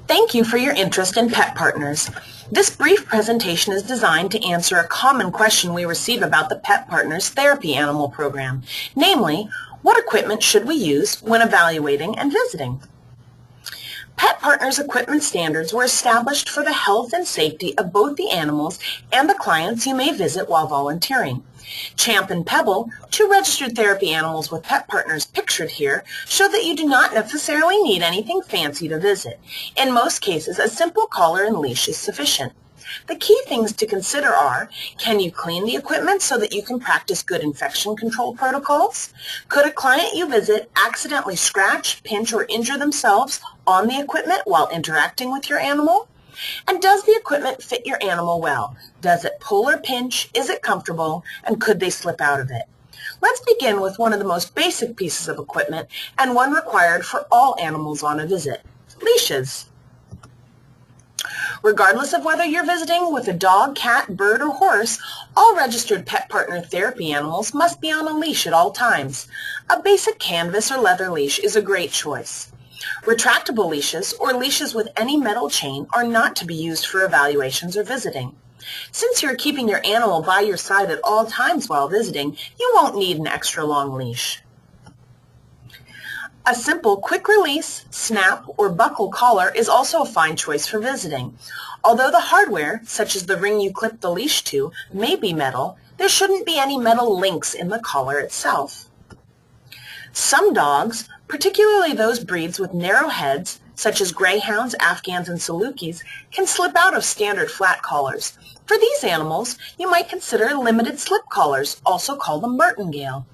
Thank you for your interest in Pet Partners. This brief presentation is designed to answer a common question we receive about the Pet Partners Therapy Animal Program, namely, what equipment should we use when evaluating and visiting? Pet Partners equipment standards were established for the health and safety of both the animals and the clients you may visit while volunteering. Champ and Pebble, two registered therapy animals with Pet Partners pictured here, show that you do not necessarily need anything fancy to visit. In most cases, a simple collar and leash is sufficient. The key things to consider are, can you clean the equipment so that you can practice good infection control protocols? Could a client you visit accidentally scratch, pinch, or injure themselves on the equipment while interacting with your animal? And does the equipment fit your animal well? Does it pull or pinch? Is it comfortable? And could they slip out of it? Let's begin with one of the most basic pieces of equipment and one required for all animals on a visit: leashes. Regardless of whether you're visiting with a dog, cat, bird, or horse, all registered Pet Partner therapy animals must be on a leash at all times. A basic canvas or leather leash is a great choice. Retractable leashes, or leashes with any metal chain, are not to be used for evaluations or visiting. Since you're keeping your animal by your side at all times while visiting, you won't need an extra long leash. A simple quick release, snap, or buckle collar is also a fine choice for visiting. Although the hardware, such as the ring you clip the leash to, may be metal, there shouldn't be any metal links in the collar itself. Some dogs, particularly those breeds with narrow heads, such as greyhounds, Afghans, and Salukis, can slip out of standard flat collars. For these animals, you might consider limited slip collars, also called a martingale.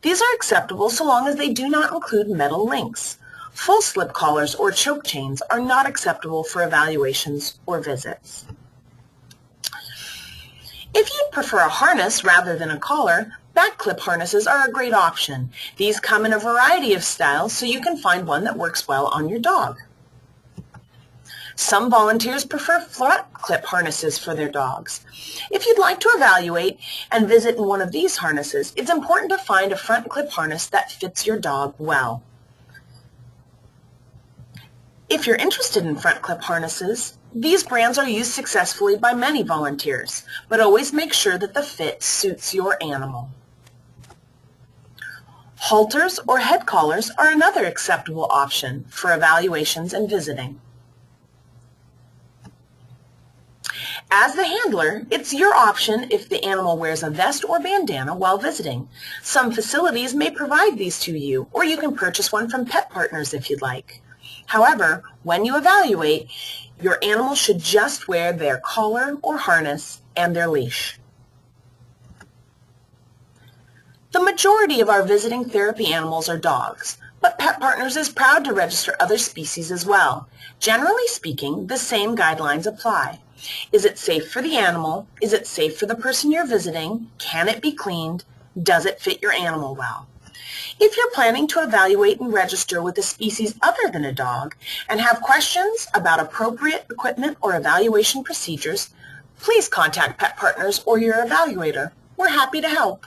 These are acceptable so long as they do not include metal links. Full slip collars or choke chains are not acceptable for evaluations or visits. If you'd prefer a harness rather than a collar, back clip harnesses are a great option. These come in a variety of styles, so you can find one that works well on your dog. Some volunteers prefer flat clip harnesses for their dogs. If you'd like to evaluate and visit in one of these harnesses, it's important to find a front clip harness that fits your dog well. If you're interested in front clip harnesses, these brands are used successfully by many volunteers, but always make sure that the fit suits your animal. Halters or head collars are another acceptable option for evaluations and visiting. As the handler, it's your option if the animal wears a vest or bandana while visiting. Some facilities may provide these to you, or you can purchase one from Pet Partners if you'd like. However, when you evaluate, your animal should just wear their collar or harness and their leash. The majority of our visiting therapy animals are dogs, but Pet Partners is proud to register other species as well. Generally speaking, the same guidelines apply. Is it safe for the animal? Is it safe for the person you're visiting? Can it be cleaned? Does it fit your animal well? If you're planning to evaluate and register with a species other than a dog and have questions about appropriate equipment or evaluation procedures, please contact Pet Partners or your evaluator. We're happy to help.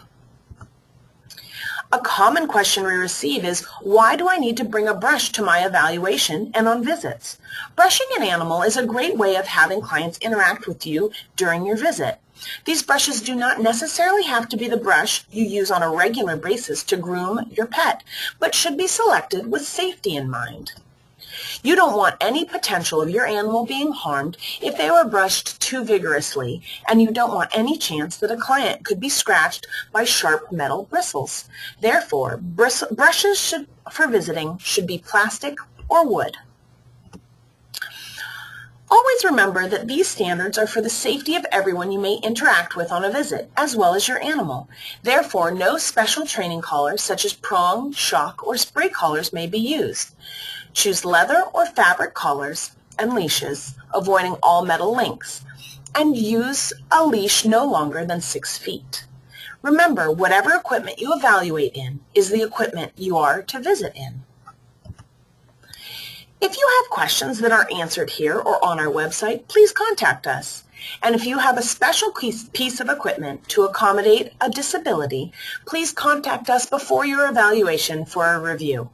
A common question we receive is, why do I need to bring a brush to my evaluation and on visits? Brushing an animal is a great way of having clients interact with you during your visit. These brushes do not necessarily have to be the brush you use on a regular basis to groom your pet, but should be selected with safety in mind. You don't want any potential of your animal being harmed if they were brushed too vigorously, and you don't want any chance that a client could be scratched by sharp metal bristles. Therefore, brushes for visiting should be plastic or wood. Always remember that these standards are for the safety of everyone you may interact with on a visit, as well as your animal. Therefore, no special training collars such as prong, shock, or spray collars may be used. Choose leather or fabric collars and leashes, avoiding all metal links, and use a leash no longer than 6 feet. Remember, whatever equipment you evaluate in is the equipment you are to visit in. If you have questions that aren't answered here or on our website, please contact us. And if you have a special piece of equipment to accommodate a disability, please contact us before your evaluation for a review.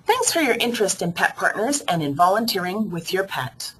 Thanks for your interest in pet partners and in volunteering with your pet.